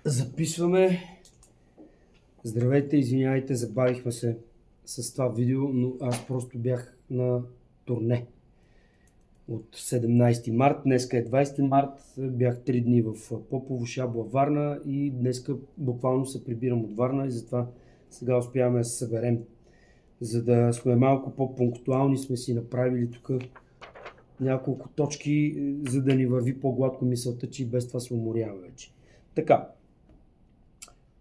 Записваме. Здравейте, извинявайте, забавихме се с това видео, но аз просто бях на турне от 17 март. Днеска е 20 март, бях 3 дни в Попово, Шабла, Варна и днеска буквално се прибирам от Варна и затова сега успяваме да се съберем. За да сме малко по-пунктуални, сме си направили тук няколко точки, за да ни върви по-гладко мисълта, че и без това се уморява вече. Така,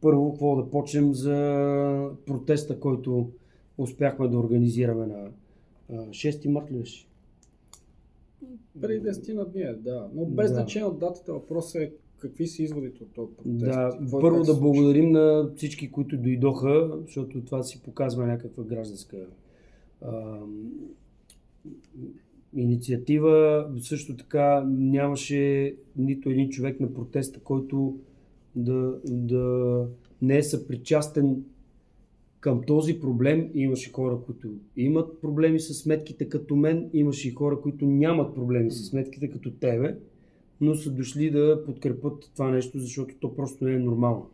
първо, какво да почнем за протеста, който успяхме да организираме на 6 март ли беше? Преди 10 на дни, да. Но без Да. значение от датата, въпросът е какви са изводите от този протест. Да, Какво и първо как да се благодарим на всички, които дойдоха, защото това си показва някаква гражданска инициатива. Също така нямаше нито един човек на протеста, който да не е съпричастен към този проблем. Имаше хора, които имат проблеми с сметките като мен, имаше и хора, които нямат проблеми с сметките като тебе, но са дошли да подкрепят това нещо, защото то просто не е нормално.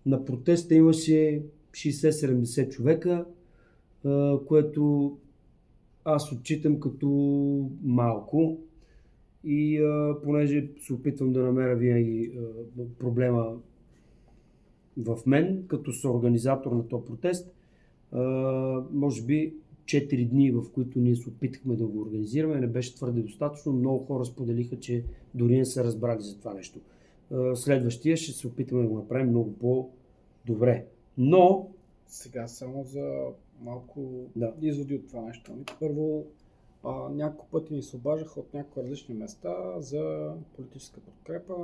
На протеста имаше 60-70 човека, което аз отчитам като малко и понеже се опитвам да намеря винаги проблема в мен, като съорганизатор на този протест, може би 4 дни, в които ние се опитахме да го организираме, не беше твърде достатъчно. Много хора споделиха, че дори не са разбрали за това нещо. Следващия ще се опитаме да го направим много по-добре. Но Сега само за малко Да. изводи от това нещо. Първо, няколко пъти ни се обаждаха от някои различни места за политическа подкрепа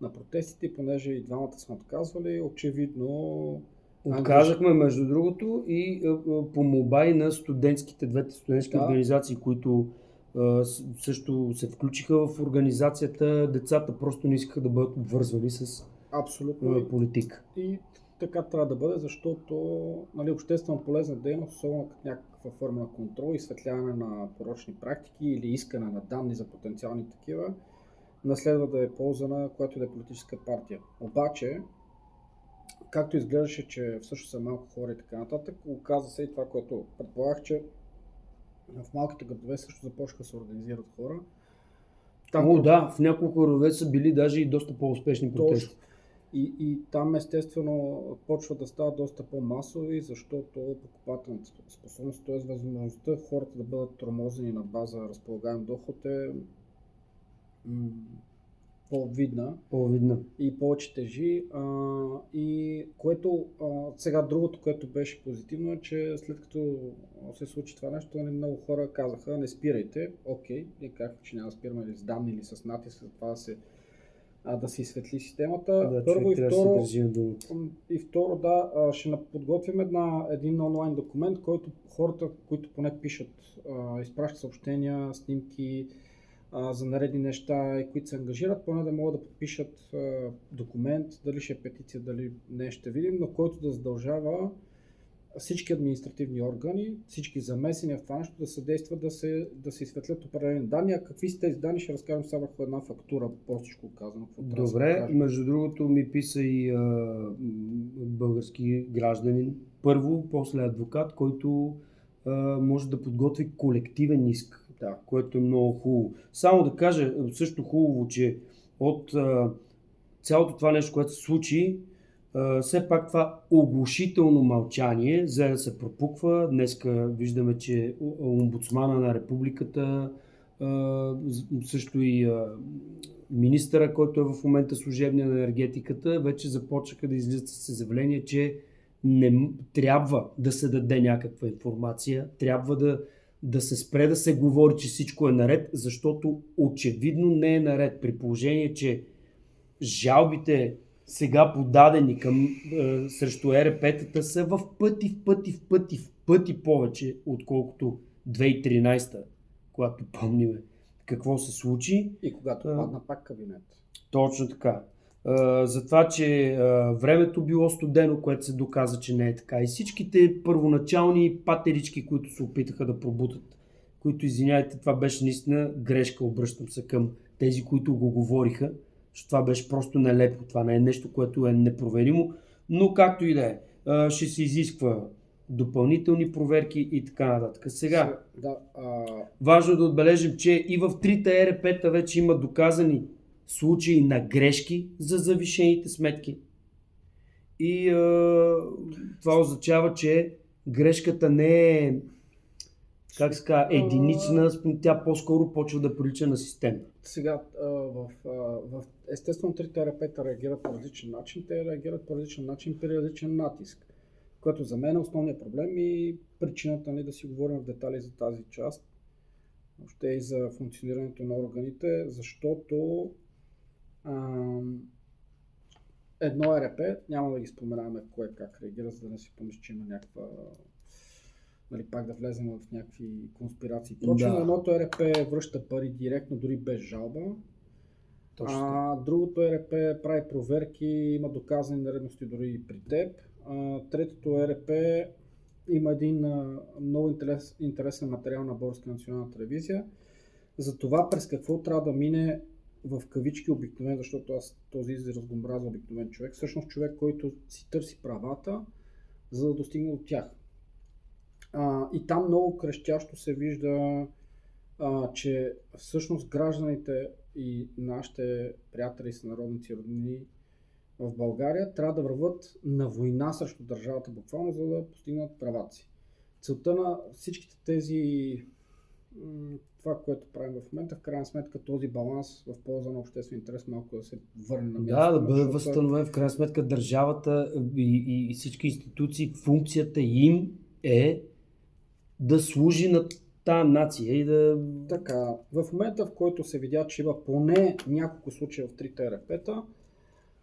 на протестите, понеже и двамата сме отказвали. Очевидно отказахме, между другото, и по молба и на двете студентски Да. организации, които също се включиха в организацията. Децата просто не искаха да бъдат обвързвани с абсолютно политика. и така трябва да бъде, защото обществено полезна дейност, особено като някаква форма на контрол, изсветляване на порочни практики или искане на данни за потенциални такива, не следва да е ползвана която и да е политическа партия. Обаче, както изглеждаше, че всъщност са малко хора и така нататък, оказа се и това, което предполагах, че в малките градове също започнаха да се организират хора. Да, в няколко градове са били даже и доста по-успешни протести. И там естествено почва да става доста по-масови, защото покупателната способност, т.е. възможността хората да бъдат тормозени на база разполагаем доход е по-видна и повече тежи. И което сега другото, което беше позитивно е, че след като се случи това нещо, много хора казаха: не спирайте, окей, и казаха, че няма да спираме или с данни, или с натиск, за това да се изсветли системата. Да, Първо и второ, ще подготвим един онлайн документ, който хората, които поне пишат, изпращат съобщения, снимки за наредни неща и които се ангажират, поне да могат да подпишат документ, дали ще е петиция, дали не, ще видим, но който да задължава всички административни органи, всички замесени в това нещо да съдействат да се изсветлят определени данни. А какви са тези данни, ще разкажем сега върху една фактура, простичко казано. Добре, между другото ми писа и български гражданин, първо, после адвокат, който може да подготви колективен иск, което е много хубаво. Само да кажа също хубаво, че от цялото това нещо, което се случи, все пак това оглушително мълчание за да се пропуква. Днеска виждаме, че омбудсмана на републиката, също и министъра, който е в момента служебния на енергетиката, вече започнаха да излизат с изявление, че не трябва да се даде някаква информация, трябва да се спре да се говори, че всичко е наред, защото очевидно не е наред, при положение, че жалбите сега подадени срещу ЕРП-тата са в пъти повече, отколкото 2013, когато помниме какво се случи. И когато падна пак кабинет. Точно така. За това, че времето било студено, което се доказа, че не е така. И всичките първоначални патерички, които се опитаха да пробутат, които, извиняйте, това беше наистина грешка, обръщам се към тези, които го говориха, Защото това беше просто нелепо. Това не е нещо, което е непроверимо, но както и да е. Ще се изисква допълнителни проверки и така нататък. Сега, Да, важно е да отбележим, че и в трите ЕРП-та вече има доказани случаи на грешки за завишените сметки. И това означава, че грешката не е, как се казва, единична, тя по-скоро почва да прилича на система. Сега, естествено, трите ЕРП-та реагират по различен начин. Те реагират по различен начин при различен натиск, което за мен е основният проблем и причината да си говорим в детали за тази част, въобще и за функционирането на органите, защото едно ЕРП, няма да ги споменаваме кое как реагира, за да не си помисли, че има някаква, пак да влезем в някакви конспирации. Впрочем, едното ЕРП връща пари директно, дори без жалба. Другото ЕРП прави проверки, има доказани нередности дори и при теб. Третото ЕРП има един много интересен материал на Българска национална телевизия за това през какво трябва да мине в кавички обикновен, защото аз този израз го мразя обикновен човек, всъщност човек, който си търси правата, за да достигне от тях. И там много крещящо се вижда, че всъщност гражданите и нашите приятели, сънародници, роднини в България трябва да върват на война срещу държавата буквално, за да постигнат правата си. Целта на всичките тези, това, което правим в момента, в крайна сметка този баланс в полза на обществен интерес малко да се върне на място. Да бъде възстановен. В крайна сметка държавата и всички институции, функцията им е да служи на тази нация и да... Така, в момента, в който се видя, че има поне няколко случая в трите ЕРП-та,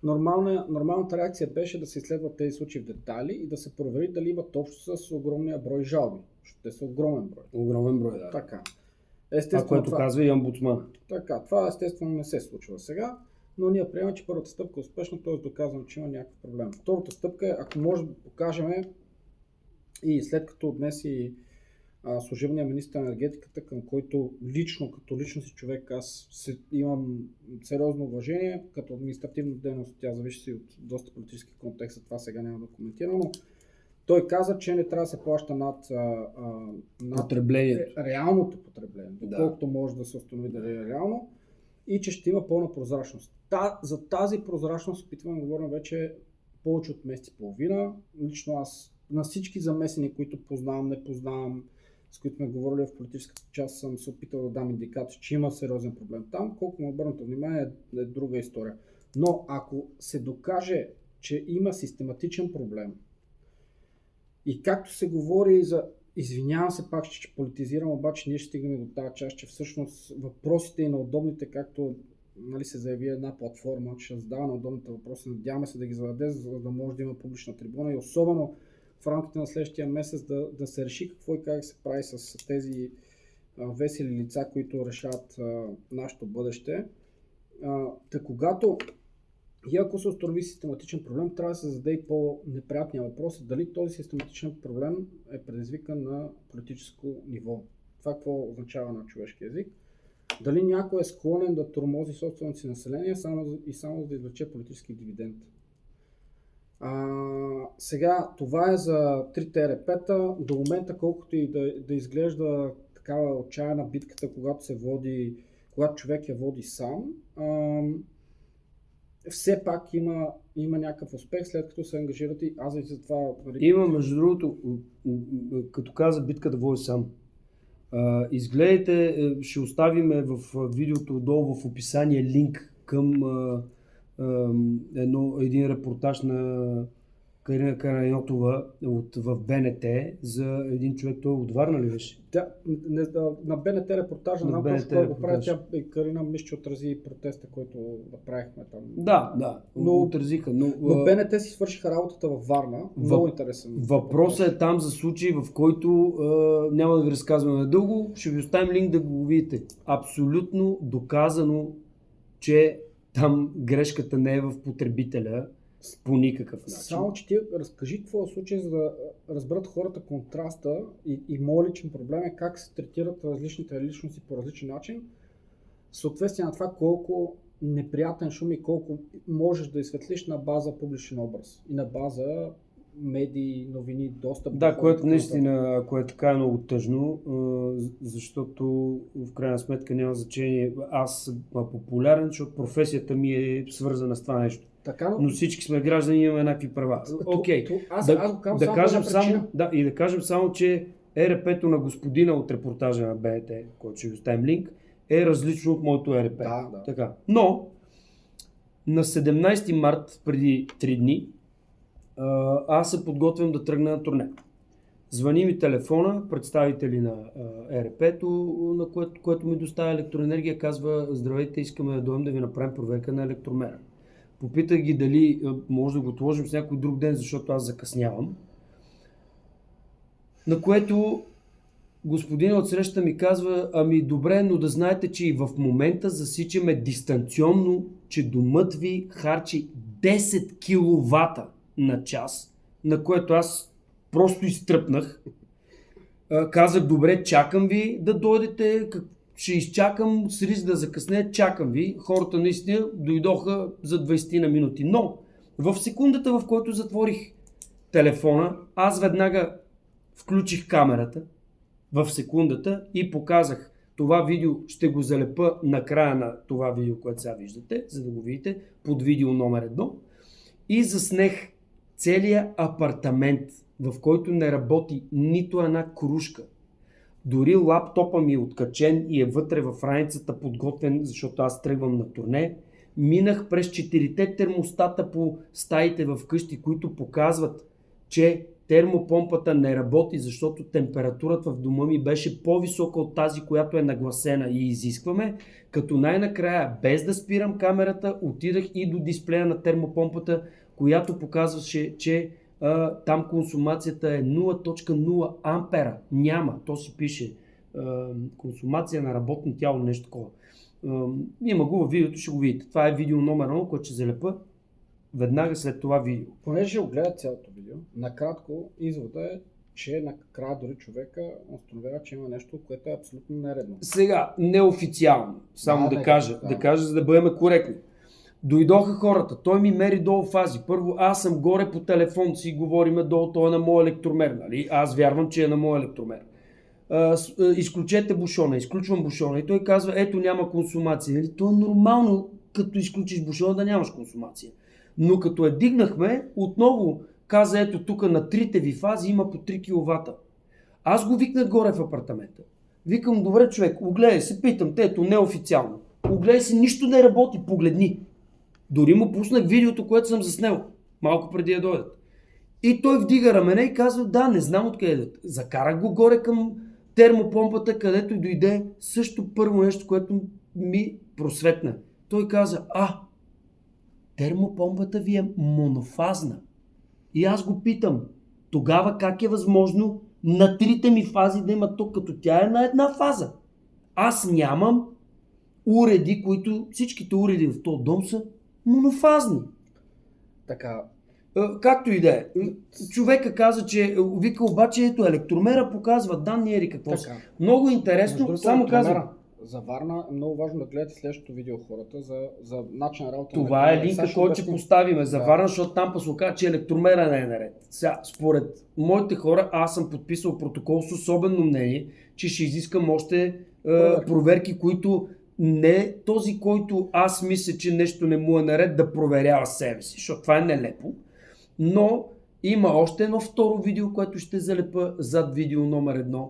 нормалната реакция беше да се изследват тези случаи в детайли и да се провери дали имат общо с огромния брой жалби. Защото те са огромен брой. Огромен брой, да. Така. Това, което казва и омбудсман. Така, това естествено не се случва сега, но ние приемаме, че първата стъпка е успешна, т.е. доказваме, че има някакъв проблем. Втората стъпка е, ако може да покажем и след като днес и служебният министър на енергетиката, към който лично, като личност и човек, аз имам сериозно уважение, като административна дейност, тя зависи от доста политически контекст, това сега няма да коментирам, но той каза, че не трябва да се плаща над реалното потребление, доколкото може да се установи дали е реално и че ще има пълна прозрачност. За тази прозрачност опитваме да говорим вече повече от месец и половина. Лично аз на всички замесени, които познавам, не познавам, с които сме говорили в политическата част, съм се опитал да дам индикация, че има сериозен проблем там. Колко му обърнато внимание е друга история. Но ако се докаже, че има систематичен проблем и както се говори за, извинявам се пак, че политизирам, обаче ние ще стигнем до тази част, че всъщност въпросите и на удобните, както се заяви една платформа, че ще задава на удобните въпроси, надяваме се да ги зададе, за да може да има публична трибуна и особено в рамките на следващия месец да се реши какво и как се прави с тези весели лица, които решават нашето бъдеще. Когато и ако се установи систематичен проблем, трябва да се зададе и по-неприятния въпрос, дали този систематичен проблем е предизвикан на политическо ниво. Това какво означава на човешки език? Дали някой е склонен да тормози собственото си население само за да извлече политически дивиденд. Сега това е за трите ЕРП-та. До момента, колкото и да изглежда такава отчаяна битката, когато човек я води сам, все пак има някакъв успех, след като се ангажират и аз и за това... Има, между другото, като каза битката води сам. Изгледайте, ще оставим в видеото отдолу в описание линк към един репортаж на Карина Карайотова в БНТ за един човек, той от Варна ли беше? На БНТ репортажа, на БНТ го прави, тя Карина мисля, отрази протеста, който направихме там. Да, но отразиха. Но БНТ си свършиха работата във Варна, много интересен. Въпросът е там за случай, в който няма да ви разказваме надълго, ще ви оставим линк да го видите. Абсолютно доказано, че там грешката не е в потребителя по никакъв начин. Само, че ти разкажи какво е случай, за да разберат хората контраста и моят личен проблем е как се третират различните личности по различен начин, в съответствие на това колко неприятен шум и колко можеш да изсветлиш на база публичен образ и на база медии, новини, достъп. Да, което наистина, ако е така, е много тъжно, защото в крайна сметка няма значение. Аз съм популярен, защото професията ми е свързана с това нещо. Така, но всички сме граждани и имаме еднакви права. Окей. Да кажем само, че ЕРП-то на господина от репортажа на БНТ, който ще ви оставим линк, е различно от моето ЕРП. Да. Така. Но на 17 март, преди 3 дни, аз се подготвям да тръгна на турне. Звъни ми телефона, представители на ЕРП-то, на което ми доставя електроенергия, казва: здравейте, искаме да дойдем да ви направим проверка на електромера. Попитах ги дали може да го отложим с някой друг ден, защото аз закъснявам. На което господинът от среща ми казва: ами добре, но да знаете, че и в момента засичаме дистанционно, че домът ви харчи 10 киловата на час, на което аз просто изтръпнах. Казах: добре, чакам ви да дойдете, ще изчакам с риск да закъсне, чакам ви. Хората наистина дойдоха за 20 на минути. Но в секундата, в който затворих телефона, аз веднага включих камерата в секундата и показах това видео. Ще го залепа на края на това видео, което сега виждате, за да го видите, под видео номер 1. И заснех целият апартамент, в който не работи нито една крушка. Дори лаптопа ми е откачен и е вътре в раницата подготвен, защото аз тръгвам на турне. Минах през 4 термостата по стаите в къщи, които показват, че термопомпата не работи, защото температурата в дома ми беше по-висока от тази, която е нагласена и изискваме. Като най-накрая, без да спирам камерата, отидах и до дисплея на термопомпата, която показваше, че там консумацията е 0.0 ампера. Няма. То си пише консумация на работно тяло, нещо такова. Има го във видеото, ще го видите. Това е видео номер 1, което ще залепа веднага след това видео. Понеже го гледа цялото видео, накратко извода е, че накрая дори човека установява, че има нещо, което е абсолютно нередно. Сега, неофициално, само да кажа, за да бъдем коректни. Дойдоха хората, той ми мери долу фази. Първо, аз съм горе по телефон, си говориме долу, той е на моя електромер, нали? Аз вярвам, че е на моя електромер. Изключете бушона, изключвам бушона и той казва: ето няма консумация. Нали? То е нормално, като изключиш бушона, да нямаш консумация. Но като я дигнахме, отново каза: ето тук на трите ви фази има по 3 кВт. Аз го викнах горе в апартамента. Викам: добре човек, огледай се, питам те, ето неофициално. Огледай се, нищо не работи, погледни. Дори му пуснах видеото, което съм заснел, малко преди да дойдат. И той вдига рамене и казва: да, не знам откъде идват. Закарах го горе към термопомпата, където дойде също първо нещо, което ми просветна. Той каза: термопомпата ви е монофазна. И аз го питам: тогава как е възможно на трите ми фази да има ток, като тя е на една фаза? Аз нямам уреди, които всичките уреди в този дом са монофазни. Така. Както и да е. Човека каза, че вика, обаче ето електромера показва данни, ери какво са. Много интересно, само казвам. За Варна е много важно да гледате следващото видео хората за начин на работа. Това е линка, който ще поставиме за Варна, защото там се оказа, че електромера не е наред. Сега, според моите хора, аз съм подписал протокол с особено мнение, че ще изискам още проверки, които не този, който аз мисля, че нещо не му е наред, да проверява себе си, защото това е нелепо. Но има още едно второ видео, което ще залепа зад видео номер 1.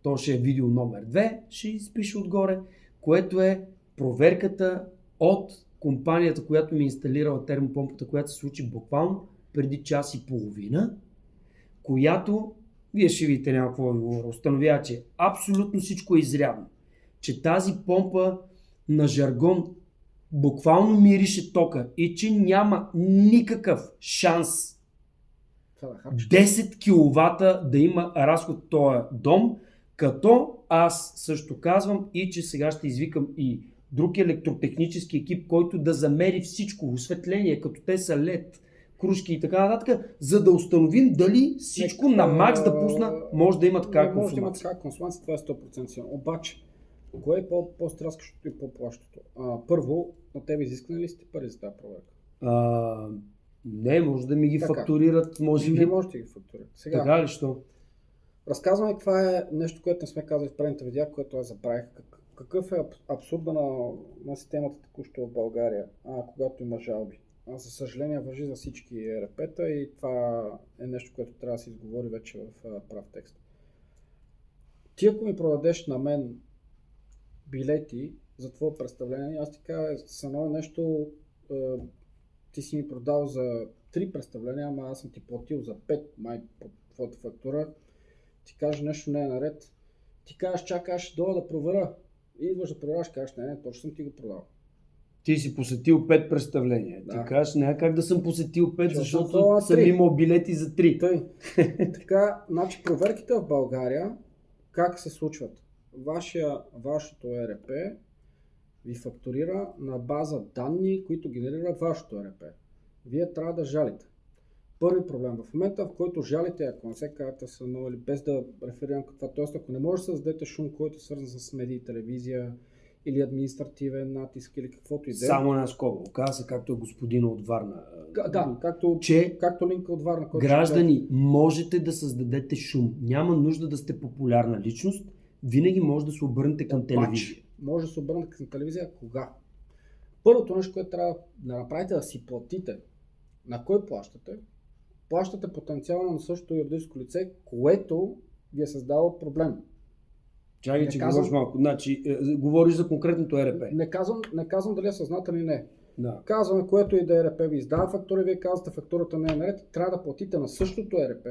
То ще е видео номер 2, ще изпиша отгоре, което е проверката от компанията, която ми е инсталирала термопомпата, която се случи буквално преди час и половина, която, вие ще видите, няма какво да ви говоря, установява, че абсолютно всичко е изрядно. Че тази помпа на жаргон буквално мирише тока и че няма никакъв шанс 10 киловата да има разход в този дом, като аз също казвам и че сега ще извикам и друг електротехнически екип, който да замери всичко, осветление, като те са LED, кружки и така нататък, за да установим дали всичко на макс да пусна, може да има такава консумация. Може да има такава консумация, това е 100% сигурно. Обаче, Кое е по-стряскащото и по-плащото? Първо, на тебе изискване ли сте пари за тази проверка? Не, може да ми ги Така. фактурират, може Не би. можете да ги фактурират. Сега, Така ли, що? разказваме каква е нещо, което не сме казали в предните видеа, което аз забравих. Какъв е абсурда на системата току-що в България, когато има жалби? За съжаление важи за всички ЕРП-та и това е нещо, което трябва да се изговори вече в прав текст. Ти ако ми продадеш на мен билети за твое представление, аз ти кажа с едно нещо, ти си ми продал за 3 представления, ама аз съм ти платил за 5 май по твоята фактура, ти кажеш нещо не е наред, ти кажеш чакай, аз ще дойда да проверя. И идваш да проверяш, кажеш не, точно съм ти го продал. Ти си посетил 5 представления. Да. Ти кажеш, няма как да съм посетил 5, Защото защото съм имал билети за 3. Тъй. Така, значи проверките в България как се случват? Вашето ЕРП ви фактурира на база данни, които генерира вашето ЕРП. Вие трябва да жалите. Първи проблем. В момента, в който жалите, ако не се казвате са много или без да реферирам каква, т.е. ако не може да създадете шум, който е свързан с медии, телевизия или административен натиск или каквото и да е. Само една скоба. Оказа се, както е господина от Варна. Да, както линка от Варна. Граждани, можете да създадете шум. Няма нужда да сте популярна личност. Винаги може да се обърнете към телевизия. Може да се обърнете към телевизия кога? Първото нещо, което трябва да направите, да си платите. На кой плащате? Плащате потенциално на същото юридическо лице, което ви е създало проблем. Чакай, че говориш малко. Значи, говориш за конкретното ЕРП. Не казвам дали е съзнателен или не. Да. Казваме, което и да ЕРП ви издава фактура, вие казвате фактурата не е наред, трябва да платите на същото ЕРП.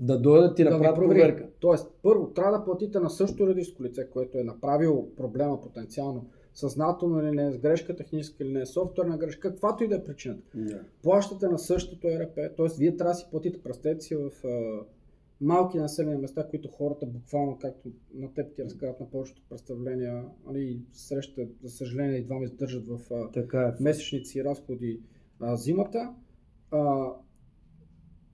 Да дойдат ти направят проверка. Тоест, първо, трябва да платите на същото юридическо лице, което е направило проблема потенциално, съзнателно или не, с грешка техническа или не, софтуерна грешка, каквато и да е причината. Yeah. Плащате на същото ЕРП, т.е. вие трябва да си платите, представете си в малки населени места, които хората буквално, както на теб ти разказват на повечето представления, срещате, за съжаление, едва ме издържат в месечници и разходи зимата,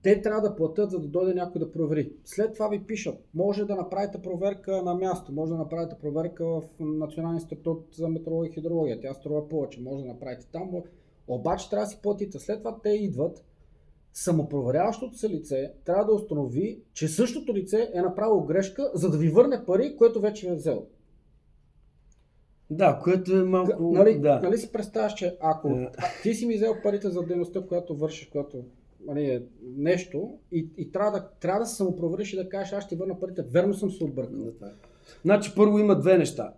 те трябва да платят, за да дойде някой да провери. След това ви пишат, може да направите проверка на място, може да направите проверка в Националния институт за метеорология и хидрология, тя струва повече, може да направите там, обаче трябва да си платите. След това те идват, самопроверяващото се лице трябва да установи, че същото лице е направило грешка, за да ви върне пари, което вече ви е взел. Да, което е малко... Нали си представяш, че ако ти си ми взел парите за дейността, която вършиш, която нещо и трябва да се самопровериш и да кажеш, аз ще върна парите, верно съм се объркал. Значи първо има две неща.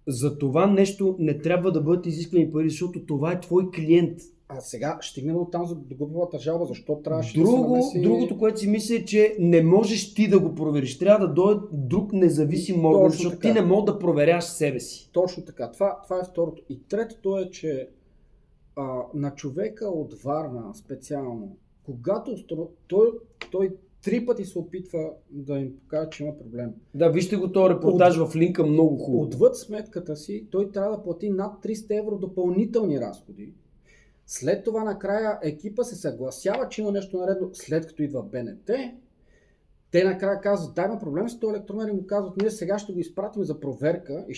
За това нещо не трябва да бъдат изисквани пари, защото това е твой клиент. А сега ще стигнем от там за догубовата жалба, защо трябваше да се намеси... Другото, което си мисля е, че не можеш ти да го провериш. Трябва да дойде друг независим орган, защото ти не можеш да проверяш себе си. Точно така. Това е второто. И третото е, че на човека от Варна специално, когато той 3 пъти се опитва да им покаже, че има проблем. Да, вижте го този репортаж в линка, много хубаво. Отвъд сметката си, той трябва да плати над 300 евро допълнителни разходи. След това накрая екипа се съгласява, че има нещо наредно, след като идва БНТ. Те накрая казват, дай има проблем с този електромер и му казват, ние сега ще го изпратим за проверка и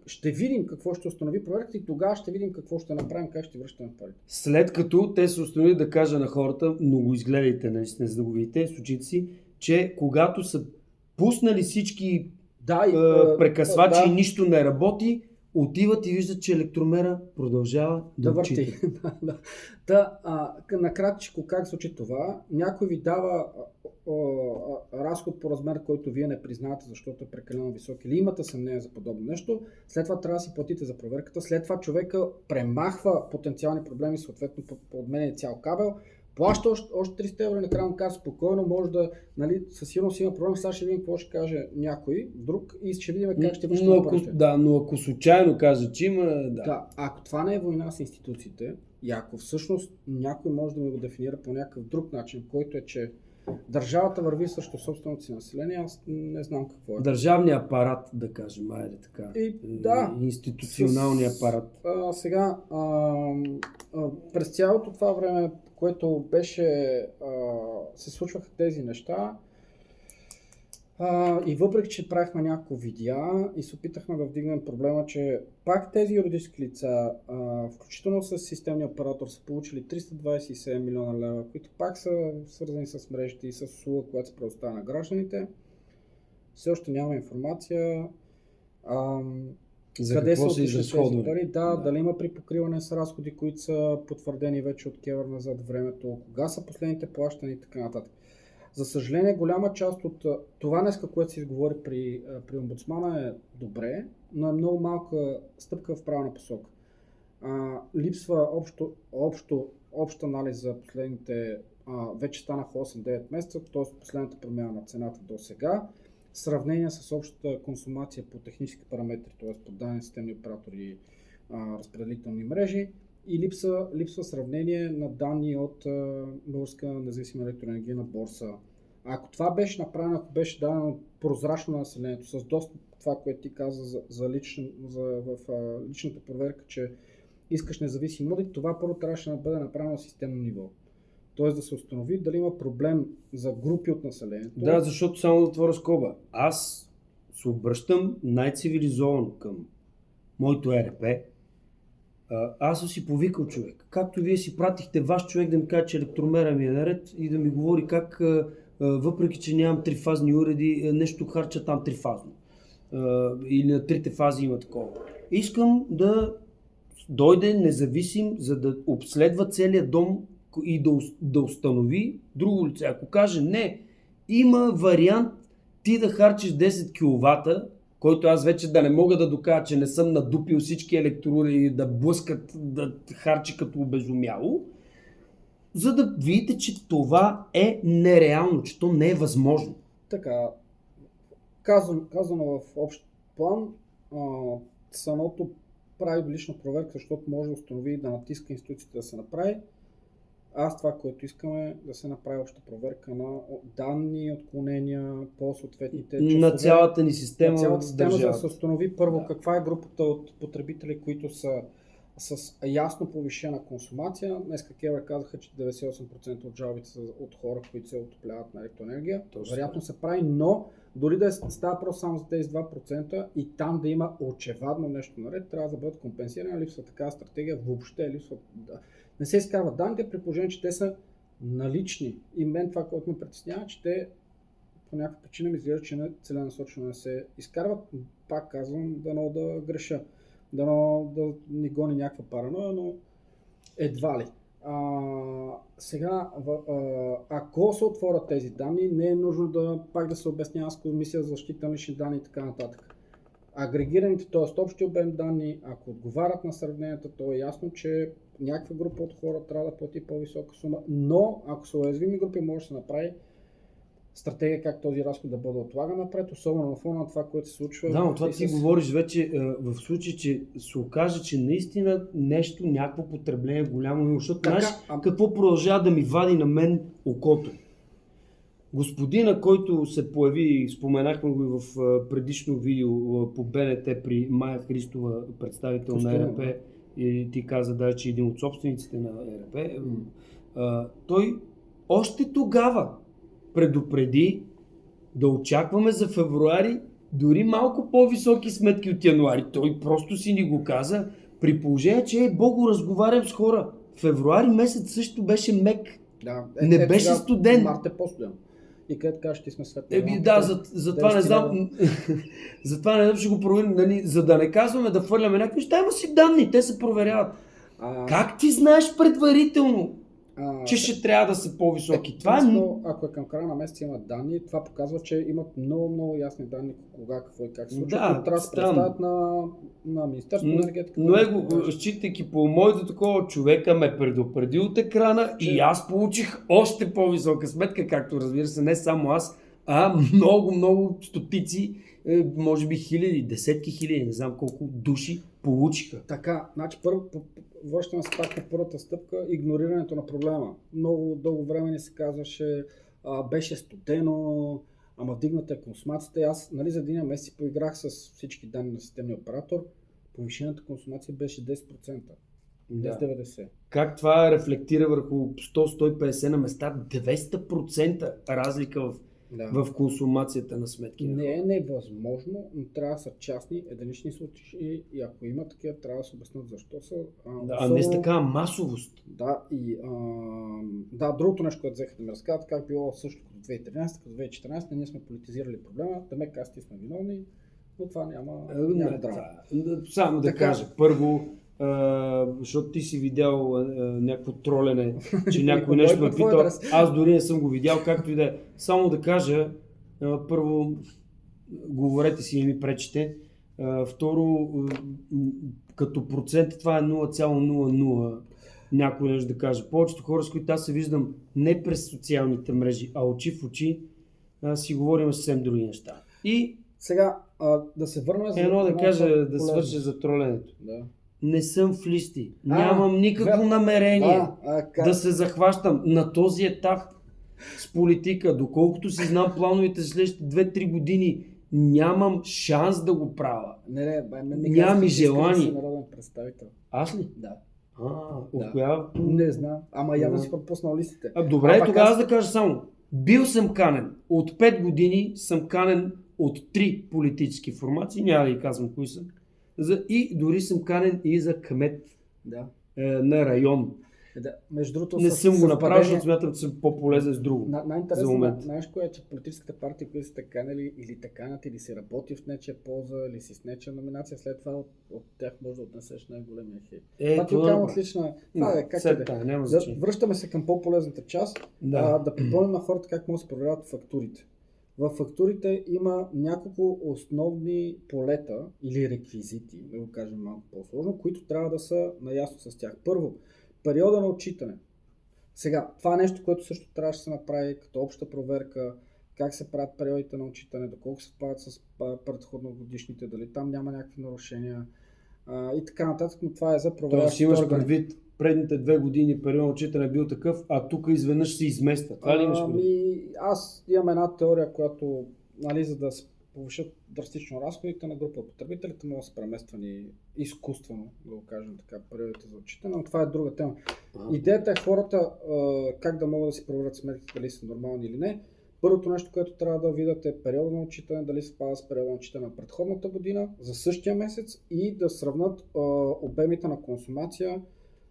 ще видим какво ще установи проверката и тогава ще видим какво ще направим, как ще връщаме парите. След като те се установи да кажа на хората, много изгледайте, наистина, за да го видите с очите си, че когато са пуснали всички прекъсвачи и нищо не работи, отиват и виждат, че електромера продължава да върти. Накратко как случи това? Някой ви дава разход по размер, който вие не признавате, защото е прекалено висок или имате съмнение за подобно нещо. След това трябва да си платите за проверката. След това човека премахва потенциални проблеми, съответно подменя цял кабел. Плаща още 300 евро и накрая му казва спокойно, може да, със сигурност има проблем, сега ще видим какво ще каже някой друг и ще видим как ще връщаме парите. Но ако случайно каже, че има... Да, ако това не е война с институциите и ако всъщност някой може да ми го дефинира по някакъв друг начин, който е, че държавата върви срещу собственото си население, аз не знам какво е. Държавният апарат, да кажем, така. Институционалният апарат. Сега, през цялото това време, което беше, се случваха тези неща, И въпреки, че правихме няколко видеа и се опитахме да вдигнем проблема, че пак тези юридически лица, включително с системния оператор, са получили 327 милиона лева, които пак са свързани с мрежите и с услуга, която се предоставя на гражданите. Все още няма информация. За Къде какво са се отишли тези изразходвали? пари? Да, дали има припокриване с разходи, които са потвърдени вече от КЕВР назад времето, кога са последните плащани и така нататък. За съжаление, голяма част от това днеска, което се изговори при омбудсмана е добре, но е много малка стъпка в правилна посока. Липсва общ анализ за последните, вече станаха 8-9 месеца, т.е. последната промяна на цената до сега, сравнение с общата консумация по технически параметри, т.е. по данни системни оператори и разпределителни мрежи, и липсва сравнение на данни от Българска независима електроенергийна борса. Ако това беше направено, ако беше дадено прозрачно на населението, с достъп това, което ти каза в личната проверка, че искаш независим одит, това първо трябваше да бъде направено на системно ниво. Тоест да се установи дали има проблем за групи от населението. Да, защото само да отворя скоба. Аз се обръщам най-цивилизовано към моето ЕРП. Аз съм си повикал човек. Както вие си пратихте ваш човек да ми каже, че електромера ми е наред и да ми говори как, въпреки че нямам трифазни уреди, нещо харча там трифазно. Или на трите фази има такова. Искам да дойде независим, за да обследва целият дом и да установи друго лице. Ако каже не, има вариант ти да харчиш 10 кВт, който аз вече да не мога да докажа, че не съм надупил всички електроуреди да блъскат, да харчи като обезумяло, за да видите, че това е нереално, че то не е възможно. Така, казано в общ план, самото прави лична проверка, защото може да установи и да натиска институцията да се направи. Аз това, което искам е да се направи обща проверка на данни, отклонения по съответните часове. На цялата ни система. На цялата система, за да се установи първо каква е групата от потребители, които са с ясно повишена консумация. Днес КЕВР казаха, че 98% от жалбите са от хора, които се отопляват на електроенергия. Вероятно се прави, но дори да става просто само за тези 2% и там да има очевадно нещо наред, трябва да бъдат компенсирани. Липсва такава стратегия, въобще липсва. Не се изкарват данните, при положение, че те са налични. И мен това, което ме притеснява, че те по някаква причина ми изглежда, че целенасочено не се изкарват. Пак казвам, дано да греша. Дано да ни гони някаква параноя, но едва ли. Сега, ако се отворят тези данни, не е нужно пак да се обяснява с Комисия за защита на лични данни и така нататък. Агрегираните, т.е. общи обем данни, ако отговарят на сравненията, то е ясно, че някаква група от хора трябва да плати по-висока сума, но ако са уязвими групи, може да се направи стратегия как този разход да бъде отлаган напред, особено на фона на това, което се случва. Да, но това ти говориш вече в случай, че се окаже, че наистина нещо, някакво потребление голямо има, защото знаеш какво продължава да ми вади на мен окото. Господина, който се появи, споменахме го и в предишно видео по БНТ при Майя Христова, представител на ЕРП, и ти каза даже, че един от собствениците на ЕРП, той още тогава предупреди да очакваме за февруари дори малко по-високи сметки от януари. Той просто си ни го каза, при положение, че Богу, разговарям с хора. Февруари месец също беше мек. Да, не беше студен. Март е по-студен. И където кажеш, ти сме светли. Затова не знам. Затова не знам, ще го проверим. Нали, за да не казваме да хвърляме някакви неща, има си данни, те се проверяват. Как ти знаеш предварително, че ще трябва да са по-високи? Ако е към края на месеца имат данни, това показва, че имат много ясни данни кога, какво и как се случва. Да, трябва да се представят на Министерството на енергетиката. Но считайки по моето такова, човека ме предупреди от екрана и аз получих още по-висока сметка, както разбира се, не само аз, а много стотици, може би хиляди, десетки хиляди, не знам колко души получиха. Така, значи първо, връщаме се пак на първата стъпка, игнорирането на проблема. Много дълго време ни се казваше, беше студено, ама вдигната е консумацията. Аз за един месец поиграх с всички данни на системния оператор, повишената консумация беше 10%. 10-90%. Как това рефлектира върху 100-150 на места? 200% разлика в Да. в консумацията на сметки. Не е невъзможно, но трябва да са частни, единични случаи и ако има такива, трябва да се обяснат защо са. А не с такава масовост. Да, и другото нещо, което взеха да ми разказват, как било също като 2013, като 2014, ние сме политизирали проблема, да ме казвате сме виновни, но това няма драма. Само да Така. кажа, първо, защото ти си видял някакво тролене, че някой нещо ме питал. Аз дори не съм го видял, както и да е. Само да кажа, първо, говорете си, не ми пречите. Второ, като процент това е 0,00. Някой нещо да каже. Повечето хора, с които аз се виждам не през социалните мрежи, а очи в очи, си говорим съвсем други неща. И сега да се върна за едно да кажа, да свърша за троленето. Да. Не съм в листи. Нямам никакво намерение да се захващам на този етап с политика. Доколкото си знам плановете за следващите 2-3 години, нямам шанс да го правя. Нямам и желание. Народен представител. Аз ли? Да. От коя? Не знам. Ама явно си пропуснал листите. Добре, тогава аз да кажа само. Бил съм канен. От 5 години съм канен от 3 политически формации. Няма да ги казвам кои са. И дори съм канен и за кмет на район. Между другото, не съм го направил, защото смятам, че съм по-полезен с друго. Най-интересно нещо е, че политическите партии, които сте канали или те канят, или си работи в нечия полза, или си с нечия номинация, след това от тях може да отнесеш най-големия хейт. Това ти оказвам отлична. Връщаме се към по-полезната част. Да припомним на хората как могат да се проверяват фактурите. В фактурите има няколко основни полета или реквизити, да го кажем малко по-сложно, които трябва да са наясно с тях. Първо, периода на отчитане. Сега, това е нещо, което също трябваше да се направи като обща проверка, как се правят периодите на отчитане, доколко се впадат с предходногодишните, дали там няма някакви нарушения и така нататък, но това е за проверка. Тоест имаш предвид предните 2 години период на отчитане е бил такъв, а тук изведнъж се измества. Това ли имаш предвид? Аз имам една теория, която, за да се повишат драстично разходите на група потребителите, могат да са премествани изкуствено, да го кажем така, периодите за отчитане, но това е друга тема. Идеята е хората как да могат да си проверят сметките, дали са нормални или не. Първото нещо, което трябва да видят е периода на отчитане, дали се пада с периода на отчитане на предходната година, за същия месец и да сравнат обемите на консумация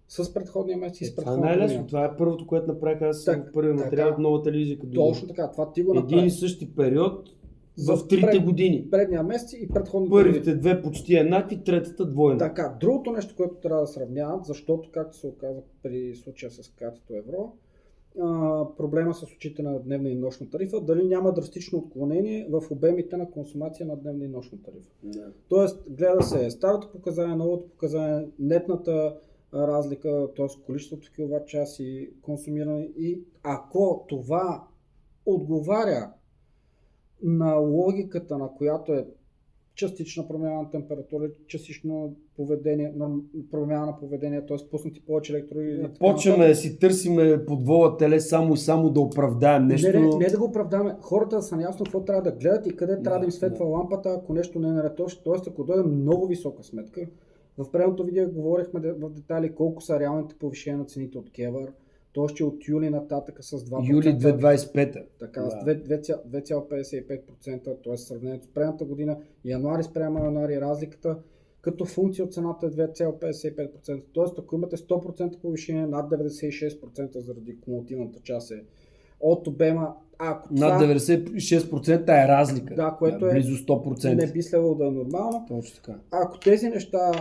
с предходния месец и с предходната година. Това е най-лесно. Това е първото, което направих аз първи материал от нова телевизия. Точно така, това ти го направи. Един и същи период в 3 години. Предния месец и предходната година. Първите 2 почти еднакви, третата двойна. Така, другото нещо, което трябва да сравняват, защото, както се оказа при случая с катето евро, проблема с отчитане на дневна и нощна тарифа, дали няма драстично отклонение в обемите на консумация на дневна и нощна тарифа. Тоест, гледа се старото показание, новото показание, нетната разлика, т.е. количеството киловатт-часи консумиране и ако това отговаря на логиката, на която е частична промяна на температура, частично поведение, промяна на поведение, т.е. пуснати повече електроли. Почваме да си търсиме под вола теле само да оправдаем нещо. Не да го оправдаваме. Хората да са наясно какво трябва да гледат и къде трябва да им светва лампата, ако нещо не е наред. Т.е. ако дойде много висока сметка. В предното видео говорихме в детайли колко са реалните повишения на цените от КЕВР. То ще от юли нататък с 2%. Юли 2025. Така, с 2,55%, т.е. сравнението с предната година, януари спрямо януари разликата, като функция от цената е 2,55%. Т.е. ако имате 100% повишение, над 96% заради кумулативната част е от обема. Над 96% е разлика. Да, което близо 100%. Не би следвало да е нормално. Точно така. Ако тези неща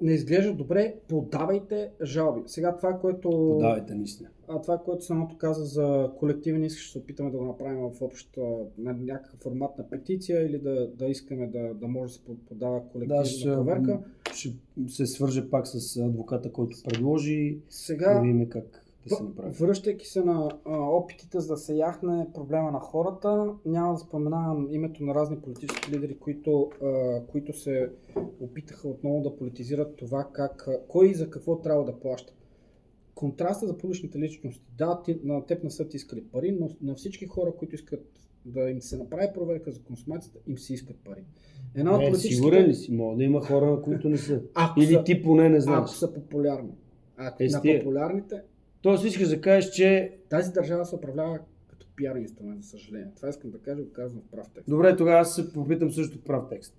не изглеждат добре, подавайте жалби. Сега това, което... Подавайте, наистина. Това, което самото каза за колективен иск, ще се опитаме да го направим в общата на някакъв формат на петиция или да искаме да може да се подава колективна проверка. Ще се свържа пак с адвоката, който предложи. Сега... Да видим как. Връщайки се на опитите за да се яхне проблема на хората, няма да споменавам името на разни политически лидери, които се опитаха отново да политизират това кой и за какво трябва да плаща. Контраста за публичните личности. Да, на теб не са ти искали пари, но на всички хора, които искат да им се направи проверка за консумацията, им се искат пари. Сигурен ли си? Мога да има хора, които не са. Или ти поне не знаеш. Ако са популярни. На популярните... Тоест искаш да кажеш, че... Тази държава се управлява като пиар инструмент, за съжаление. Това искам да кажа, го казвам в прав текст. Добре, тогава аз се попитам също прав текст.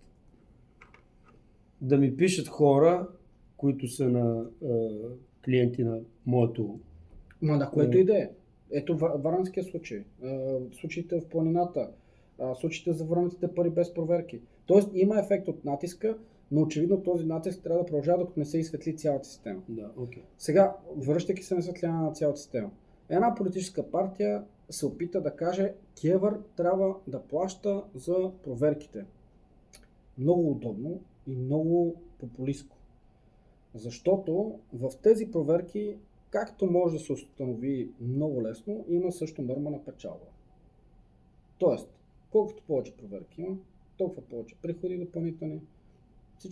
Да ми пишат хора, които са на клиенти на моето... На което и да е. Ето варанския случай, случаите в планината, случаите за върнатите пари без проверки. Тоест има ефект от натиска, но очевидно този натиск трябва да продължава, докато не се изсветли цялата система. Да, окей. Сега, връщайки се на светлина на цялата система, една политическа партия се опита да каже, КЕВР трябва да плаща за проверките. Много удобно и много популистко. Защото в тези проверки, както може да се установи много лесно, има също норма на печалба. Тоест, колкото повече проверки има, толкова повече приходи допълнителни.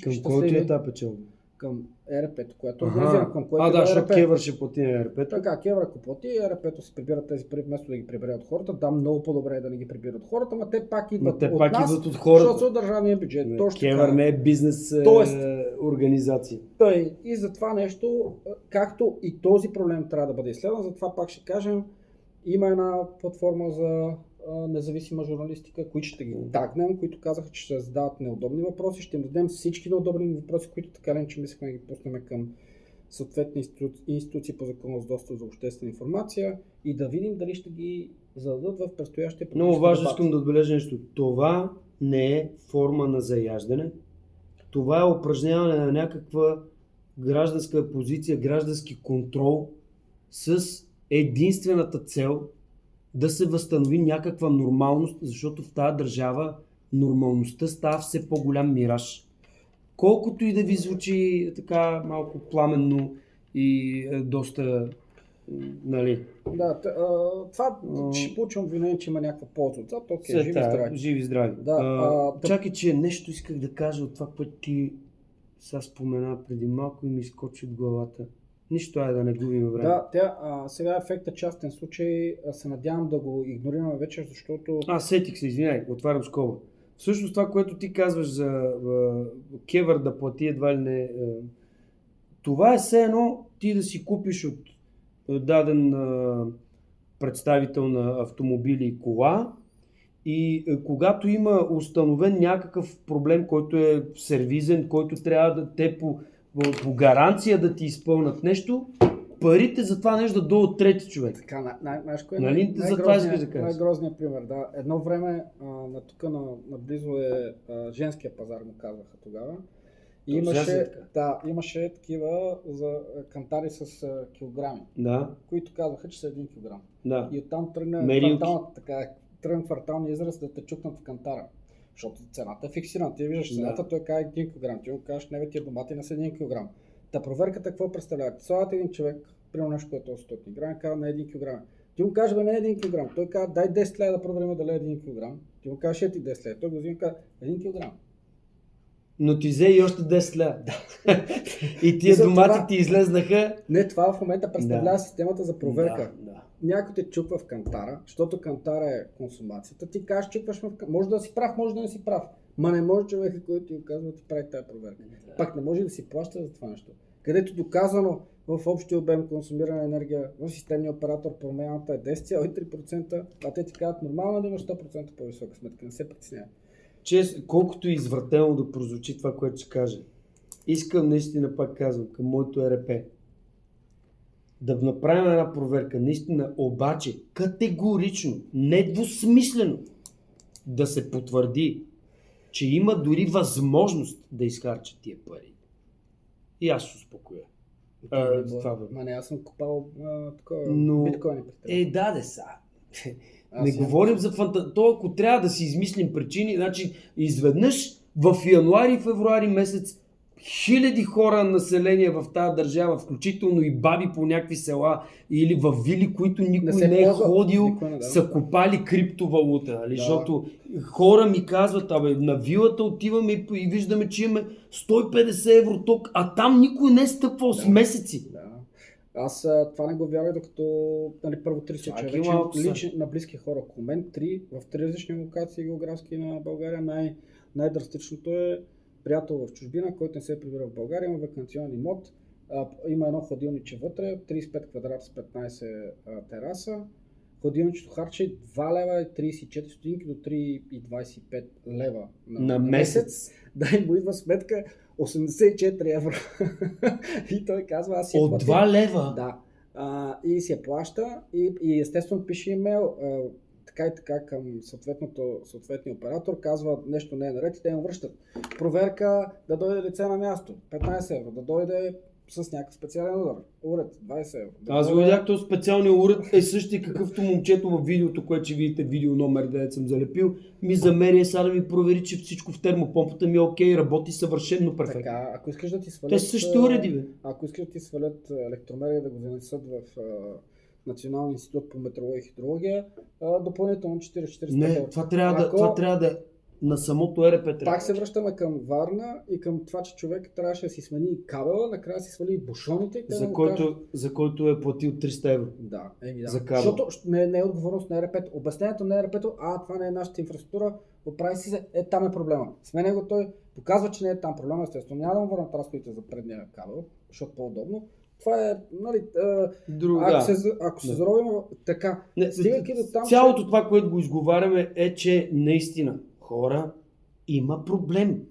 Към който е тази печалба? Към ЕРП-то, което е организирано, към което да, защото ЕРП. КЕВР ще плати на ЕРП-то. Така, КЕВР ако плати, ЕРП-то си прибират тези пари, вместо да ги прибере от хората. Да, много по-добре е да не ги прибират от хората, но те пак идват от нас, идват от хората. защото са от държавния бюджет. КЕВР не е бизнес организация. И за това нещо, както и този проблем трябва да бъде изследван, затова пак ще кажем, има една платформа за независима журналистика, които ще ги тагнем, които казаха, че ще задават неудобни въпроси, ще им дадем всички неудобни въпроси, които така не че мислехме да ги пуснем към съответни институции по закона с достъп за обществена информация и да видим дали ще ги зададат в предстоящия политически Много важно, дебат. искам да отбележа нещо. Това не е форма на заяждане. Това е упражняване на някаква гражданска позиция, граждански контрол с единствената цел да се възстанови някаква нормалност, защото в тази държава нормалността става все по-голям мираж. Колкото и да ви звучи така малко пламенно и доста, нали... Да, това ще получим обвинение, че има някаква полза от това, окей, живи здрави. Живи здрави. Да, чакай, че нещо исках да кажа от това, което ти сега спомена преди малко и ми изкочи от главата. Нищо, да не губим време. Да, сега ефектът частен случай, се надявам да го игнорираме вече, защото... Сетих се, извиняй, отварям скоба. Всъщност това, което ти казваш за КЕВР да плати едва ли не, това е все едно ти да си купиш от даден представител на автомобили и кола и когато има установен някакъв проблем, който е сервизен, който трябва да те по гаранция да ти изпълнат нещо, парите за това нещо да дойдат от трети човек. Така, нали? За това искаш да кажеш. Най-грозният пример, да. Едно време тук наблизо е женския пазар, му казваха тогава. И имаше такива за кантари с килограми, които казваха, че са 1 килограм. Да. И оттам тръгна кварталния израз да те чукнат в кантара. Защото цената е фиксирана. Ти виждаш цената, той казва 1 кг. Ти му кажеш, не бе, тия домати не са 1 кг. Та проверката какво представлява? Слагате един човек, примерно нещо, което е 100 грама, казва на 1 кг. Ти му кажеш, бе, не е 1 кг. Той казва, дай 10 лева да проверим дали е 1 кг. Ти му кажеш, ти 10 лева. Той го взима и казва, 1 кг. Но ти взе и още 10 лева. И тия домати ти излезнаха. Не, това в момента представлява системата за проверка. Да. Някой те чупва в кантара, защото кантара е консумацията. Ти кажеш, чупваш в кантара. Може да си прав, може да не си прав. Ма не може човека, който ти казва, ти прави тази проверка. Пак не може да си плаща за това нещо. Където доказано в общия обем консумирана енергия в системния оператор промяната е 10,3%, а те ти казват нормално да имаш 100% по-висока сметка. Не се притеснява. Колкото извратено да прозвучи това, което ще кажа, искам наистина, пак казвам, към моето ЕРП да направим една проверка, наистина, обаче категорично, недвусмислено да се потвърди, че има дори възможност да изхарчат тия пари. И аз се успокоя. Аз съм купал биткоини. Не говорим за То, ако трябва да си измислим причини, значи изведнъж в януари и февруари месец хиляди хора, население в тази държава, включително и баби по някакви села или в вили, които никой не е ходил, са купали криптовалута. Защото хора ми казват, на вилата отиваме и виждаме, че имаме 150 евро ток, а там никой не е стъпвал с месеци. Аз това не го вярвам, докато първо 3 случая вече на близки хора. Комент 3 в 3 различни локации географски на България. Най-драстичното е приятел в чужбина, който не се прибира в България, има ваканционен имот, има едно хладилниче вътре, 35 квадрата с 15 тераса. хладилничето харчи 2 лева и 34 стотинки до 3,25 лева На месец. Да, и му идва сметка 84 евро. И той казва, аз си я От платя. 2 лева? Да. И си я плаща и естествено пише имейл така и така към съответния оператор, казва нещо не е наред и те му връщат. Проверка да дойде лице на място, 15 евро, да дойде с някакъв специален уред, 20 евро. Аз го видях, този специалният уред е същия какъвто момчето в видеото, което ще видите, видео номер 9 съм залепил, ми замери сега да ми провери, че всичко в термопомпата ми е окей, работи съвършено перфектно. Така, ако искаш да ти свалят... Те са същите уреди, бе. Ако искаш да ти свалят електромери да го занесат в Националния институт по метеорология и хидрология, допълнително 40-45 Не, евро. това трябва да е на самото ЕРП. Пак се връщаме към Варна и към това, че човек трябваше да си смени и кабела, накрая си свали и бушоните. За който е платил 300 евро. Да, да. За кабел. Защото не е отговорност на ЕРП. Обяснението на ЕРП, това не е нашата инфраструктура, оправи си се, там е проблема. Сменя го той, показва, че не е там проблема, естествено. Няма да му върнат разходите за предния кабел, защото по-удобно. Това е, нали, ако се заровим така, стигайки до там... Цялото това, което го изговаряме е, че наистина хора има проблем.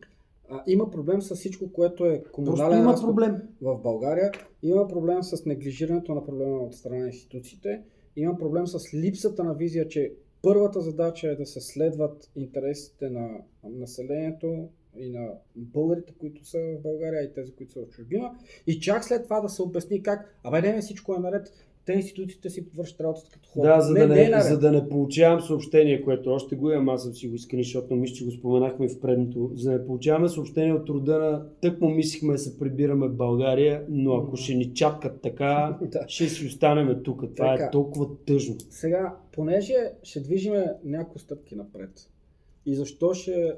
Има проблем с всичко, което е комунален разход в България. Има проблем с неглижирането на проблема от страна на институциите. Има проблем с липсата на визия, че първата задача е да се следват интересите на населението и на българите, които са в България и тези, които са в чужбина. И чак след това да се обясни как, не всичко е наред, те институциите си вършат работата като хора. Да, за да не получавам съобщение, което още го имам, аз съм си го искани, защото мисля, че го споменахме в предното. За да не получаваме съобщение от рода на тъкмо мислихме да се прибираме в България, но ако ще ни чаткат така, ще си останем тук. Това е толкова тъжно. Сега, понеже ще движиме няколко стъпки напред и защо ще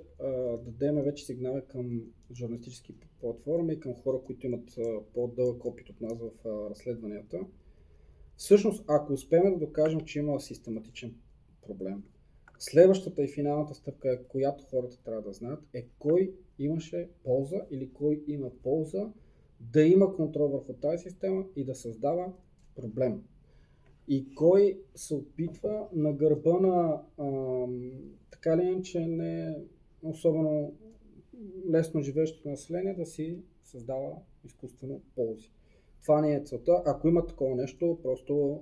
дадем вече сигнали към журналистически платформи и към хора, които имат по-дълъг опит от нас в разследванията. Всъщност, ако успеем да докажем, че има систематичен проблем, следващата и финалната стъпка, която хората трябва да знаят, е кой имаше полза или кой има полза да има контрол върху тази система и да създава проблем. И кой се опитва на гърба на така ли иначе не особено лесно живеещото население да си създава изкуствено ползи. Това не е целта. Ако има такова нещо, просто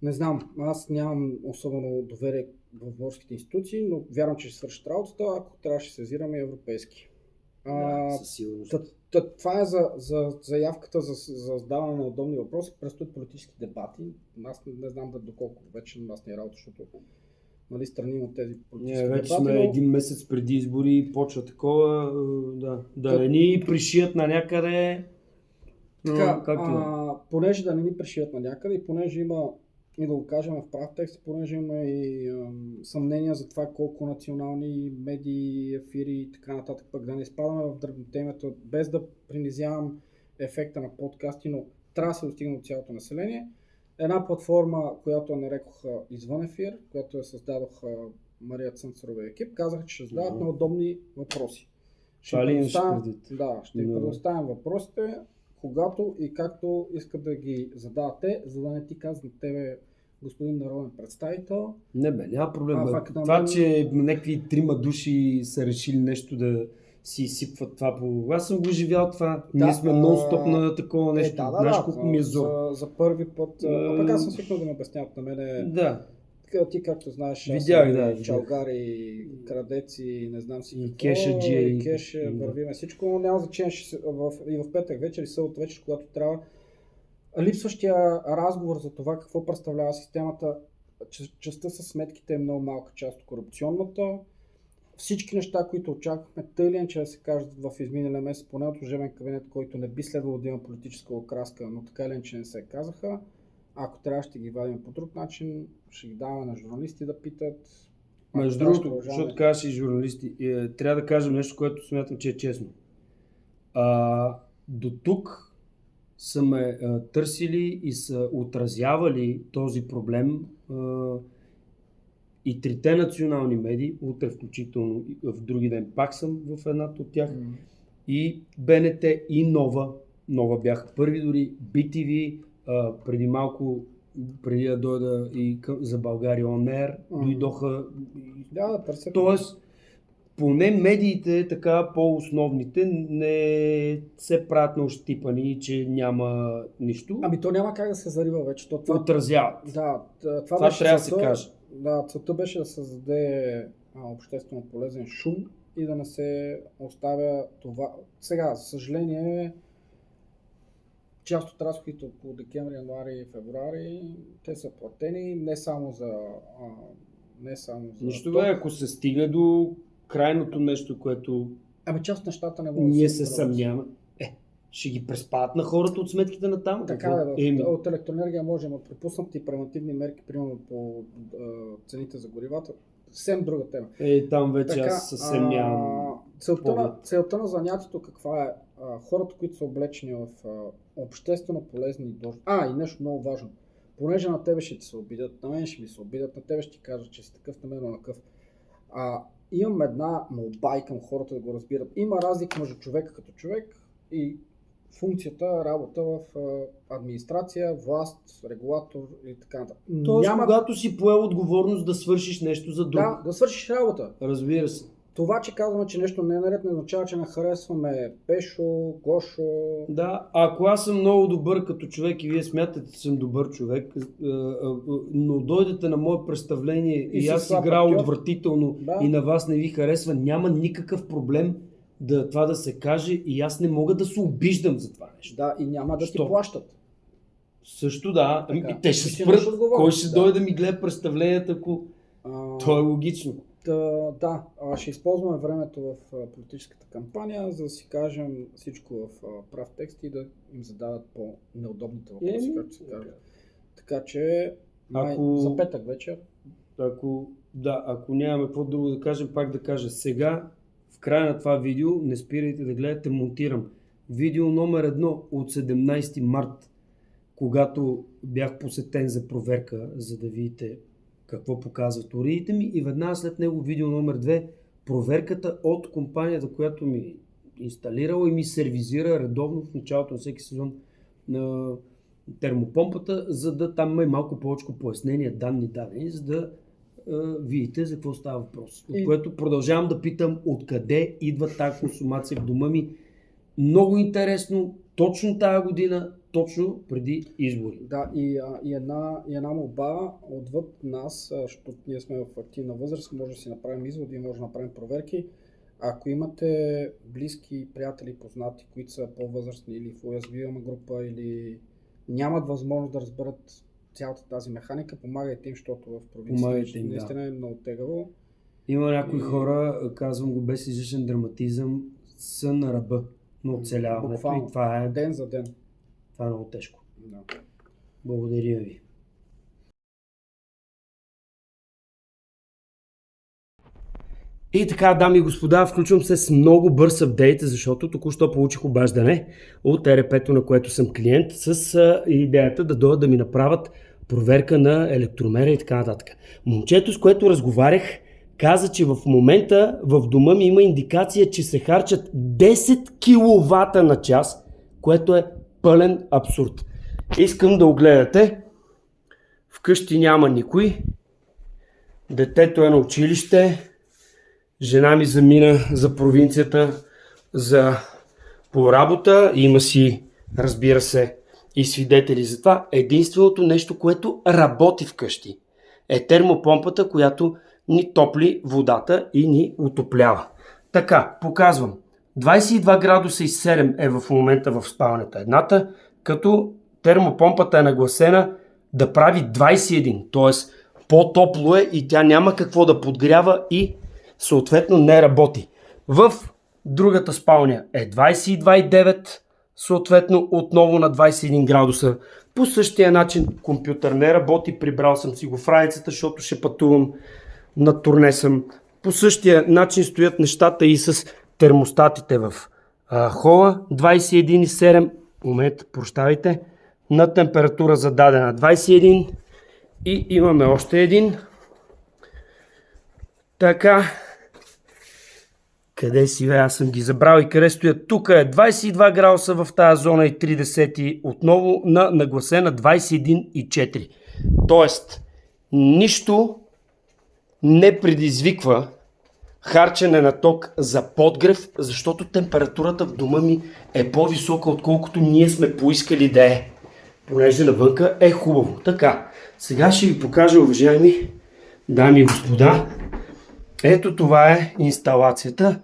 не знам. Аз нямам особено доверие в българските институции, но вярвам, че ще свършат работата, ако трябва ще сезираме европейски. Със сигурност. Това е за заявката за задаване на удобни въпроси. Предстоят политически дебати. Аз не знам доколко вече на нас не е работа, защото страни от тези политически дебати. Вече сме един месец преди избори и почва такова, да не ни пришият на някъде. Понеже да не ни пришият на някъде и понеже има, и да го кажем в прав текст, понеже има и съмнения за това колко национални медии, ефири и така нататък, пък да не изпадаме в дръбнотемето, без да принизявам ефекта на подкасти, но трябва да се достигне от цялото население. Една платформа, която нарекоха Извън ефир, която я създадоха Мария Цънцарова и екип, казаха, че ще задават на удобни въпроси. Ще предоставим въпросите, когато и както искат да ги задавате, за да не ти казват на тебе, господин народен представител. Няма проблем. Това, че някакви 3 души са решили нещо да си изсипват това по... Аз съм го живял това. Ние сме нон-стоп на такова нещо. Знаеш колко ми е зор. За първи път. Пък аз съм свикнал да ме обясняват на мене. Да. Ти както знаеш, чалгари, крадеци, не знам си какво. И кеша, вървиме всичко, но няма значение и в петък вечер и събота вечер, когато трябва. Липсващия разговор за това какво представлява системата, частта с сметките е много малка част от корупционната. Всички неща, които очаквахме, тъй ли че да се кажат в изминалия месец, поне от служебен кабинет, който не би следвало да има политическа окраска, но така ли че не се казаха. Ако трябва, ще ги вадим по друг начин, ще ги даваме на журналисти да питат. Между другото, защото казваш и журналисти, трябва да кажем нещо, което смятам, че е честно. До тук са ме търсили и са отразявали този проблем и 3 национални медии, утре включително в други ден пак съм в едната от тях, и БНТ и Нова бяха първи, дори BTV, преди малко преди да дойда и за България On Air, дойдоха. Да, търсят. Тоест, поне медиите, така по-основните, не се правят на ощипани, че няма нищо. Ами то няма как да се зарива вече. Това отразяват. Да, това беше трябва да се каже. Да, целта беше да създаде обществено полезен шум и да не се оставя това. Сега, за съжаление, част от разходите около декември, януари и февруари, те са платени не само за Нищо бе, ако се стигне до крайното нещо, което Ами част от нещата не могат ние да се съмняваме. Ще ги преспадат на хората от сметките на там. Така е, от електроенергия може да препуснат и превентивни мерки, примерно по цените за горивата. Съвсем друга тема. Там вече така, аз съвсем нямам. Целта на занятието каква е? Хората, които са облечени в обществено полезни длъжности. И нещо много важно. Понеже на тебе ще ти се обидят, на мен ще ми се обидят, на тебе ще ти кажа, че си такъв, на мен на такъв. Имам една молба и към хората да го разбират. Има разлика между човека като човек и функцията, работа в администрация, власт, регулатор и така нататък. Тоест, когато си поел отговорност да свършиш нещо за друг. Да свършиш работа. Разбира се. Това, че казваме, че нещо не е наред, не означава, че не харесваме Пешо, Гошо. Да, ако аз съм много добър като човек и вие смятате, че съм добър човек, но дойдете на мое представление и аз играя отвратително и на вас не ви харесва, няма никакъв проблем това да се каже и аз не мога да се обиждам за това нещо. Да, и няма да ти плащат. Също да, те ще спрат. Кой ще дойде да ми гледа представленията, ако то е логично. Да, ще използваме времето в политическата кампания, за да си кажем всичко в прав текст и да им задават по-неудобните въпроси, както се казва. Така че за петък вечер. Ако нямаме какво друго да кажем, пак да кажа сега, в края на това видео, не спирайте да гледате, монтирам видео номер 1 от 17 март, когато бях посетен за проверка, за да видите какво показват уредите ми, и веднага след него видео номер 2, проверката от компанията, която ми инсталирала и ми сервизира редовно в началото на всеки сезон на термопомпата, за да там има и малко повече пояснения, данни дадени, за да видите за какво става въпрос. От което продължавам да питам откъде идва тази консумация в дома ми. Много интересно, точно тази година, точно преди избори. Да, и една молба отвъд нас, защото ние сме в активна възраст, може да си направим изводи, може да направим проверки. Ако имате близки, приятели, познати, които са по-възрастни или в уязвима група, или нямат възможност да разберат цялата тази механика, помагайте им, защото в провинцията наистина е много тегаво. Има някои хора, казвам го без излишен драматизъм, са на ръба на оцеляването и това е ден за ден. Това е много тежко. Да. Благодаря ви. И така, дами и господа, включвам се с много бърз апдейт, защото току-що получих обаждане от ЕРП-то, на което съм клиент, с идеята да дойдат да ми направят проверка на електромера и така нататък. Момчето, с което разговарях, каза, че в момента в дома ми има индикация, че се харчат 10 кВт на час, което е пълен абсурд. Искам да огледате. Вкъщи няма никой. Детето е на училище. Жена ми замина за провинцията по работа. Има си, разбира се, и свидетели за това. Единственото нещо, което работи вкъщи, е термопомпата, която ни топли водата и ни отоплява. Така, показвам. 22 градуса и 7 е в момента в спалнята едната, като термопомпата е нагласена да прави 21, т.е. по-топло е и тя няма какво да подгрява и съответно не работи. В другата спалня е 22,9, съответно отново на 21 градуса. По същия начин компютър не работи, прибрал съм си го в раницата, защото ще пътувам, на турне съм. По същия начин стоят нещата и с термостатите в хола. 21,7, момент, прощавайте, на температура зададена 21 и имаме още един. Така, Къде си, бе? Аз съм ги забрал и къде стоят. Тук е 22 градуса в тази зона и 30 отново на нагласена 21,4. Тоест, нищо не предизвиква харчене на ток за подгрев, защото температурата в дома ми е по-висока, отколкото ние сме поискали да е. Понеже навънка е хубаво. Така, сега ще ви покажа, уважаеми дами и господа. Ето това е инсталацията.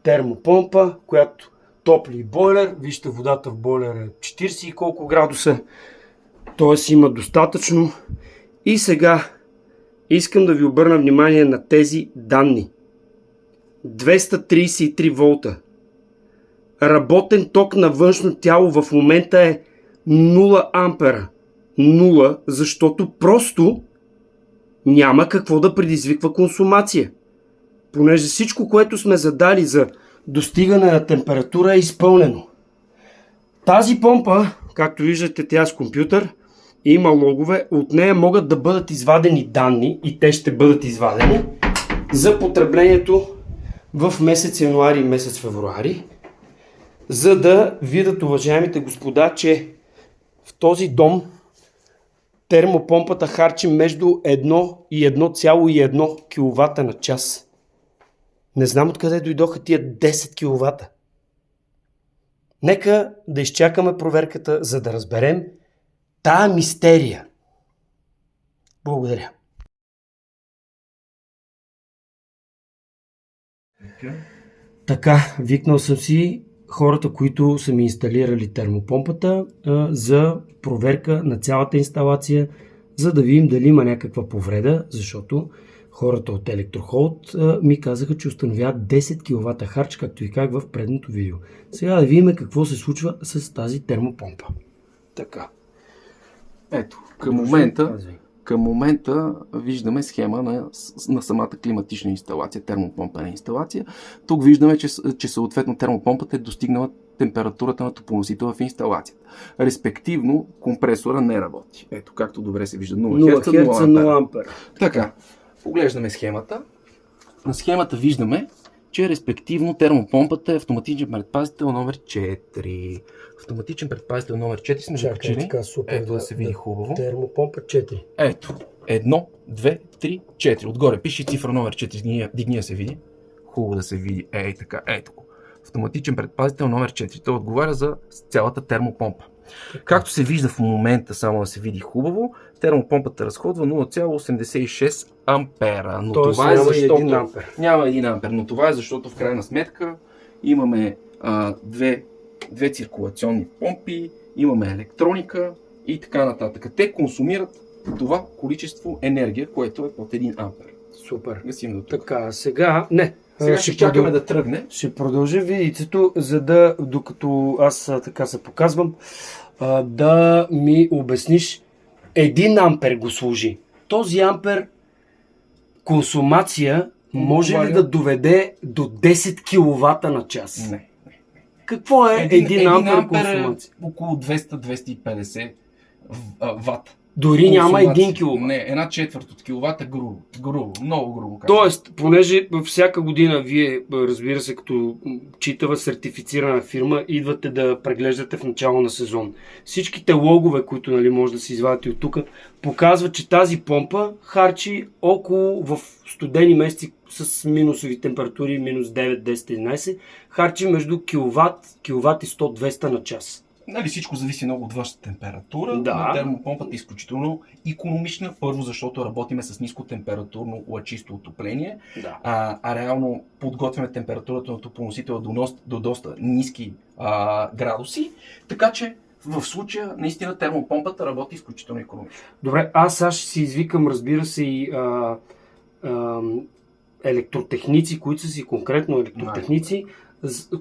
Термопомпа, която топли бойлер. Вижте, водата в бойлера е 40 и колко градуса. Т.е. има достатъчно. И сега искам да ви обърна внимание на тези данни. 233 волта. Работен ток на външно тяло в момента е 0 ампера. 0, защото просто няма какво да предизвиква консумация. Понеже всичко, което сме задали за достигане на температура е изпълнено. Тази помпа, както виждате, тя с компютър, има логове, от нея могат да бъдат извадени данни и те ще бъдат извадени за потреблението в месец януари и месец февруари, за да видят, уважаемите господа, че в този дом термопомпата харчи между 1 и 1,1 кВт на час. Не знам откъде дойдоха тия 10 кВт. Нека да изчакаме проверката, за да разберем тая мистерия. Благодаря. Така, викнал съм си хората, които са ми инсталирали термопомпата за проверка на цялата инсталация, за да видим дали има някаква повреда, защото хората от Electrohold ми казаха, че установяват 10 кВт харч, както ви казах в предното видео. Сега да видим какво се случва с тази термопомпа. Така. Ето, към момента виждаме схема на самата климатична инсталация, термопомпена инсталация. Тук виждаме, че съответно термопомпата е достигнала температурата на топлоносител в инсталацията. Респективно, компресора не работи. Ето, както добре се вижда, 0 Hz, 0 А. Така, поглеждаме схемата. На схемата виждаме, че респективно термопомпата е автоматичен предпазител номер 4. Автоматичен предпазител номер 4 сме закачили. Ето да се види хубаво. Термопомпа 4. Ето. 1, 2, 3, 4. Отгоре пише цифра номер 4. Дигни да се види. Хубаво да се види. Ей така. Ето го. Автоматичен предпазител номер 4. Той отговаря за цялата термопомпа. Както се вижда в момента, само да се види хубаво, термопомпата разходва 0,86 ампера. Но тоест, това е защото... Няма 1 ампер, но това е защото в крайна сметка имаме две циркулационни помпи, имаме електроника и така нататък. Те консумират това количество енергия, което е под 1 ампер. Супер. Гасим до тук. Така, сега... Сега ще чакаме да тръгне. Ще продължа видеото, за да, докато аз така се показвам, да ми обясниш 1 ампер го служи. Този ампер консумация може ли да доведе до 10 кВт на час? Не. Какво е 1 ампер консумация? Е около 200-250 ватт. Дори няма 1 киловат. Не, 1/4 от киловат е грубо, много грубо. Тоест, понеже всяка година вие, разбира се, като читава сертифицирана фирма, идвате да преглеждате в начало на сезон. Всичките логове, които може да се извадите от тук, показват, че тази помпа харчи около в студени месеци с минусови температури, минус 9, 10, 11, харчи между киловат и 100-200 на час. Нали, всичко зависи много от вашата температура. Да. Термопомпата е изключително икономична. Първо, защото работиме с нискотемпературно лъчисто отопление. Да. А реално подготвяме температурата на топлоносителя до доста ниски градуси. Така че в случая наистина термопомпата работи изключително икономично. Добре, аз ще си извикам, разбира се, и електротехници, които са си конкретно електротехници,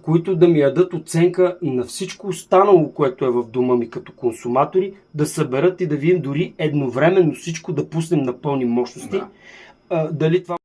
които да ми дадат оценка на всичко останало, което е в дома ми като консуматори, да съберат и да видим дори едновременно всичко да пуснем на пълни мощности. Да. Дали това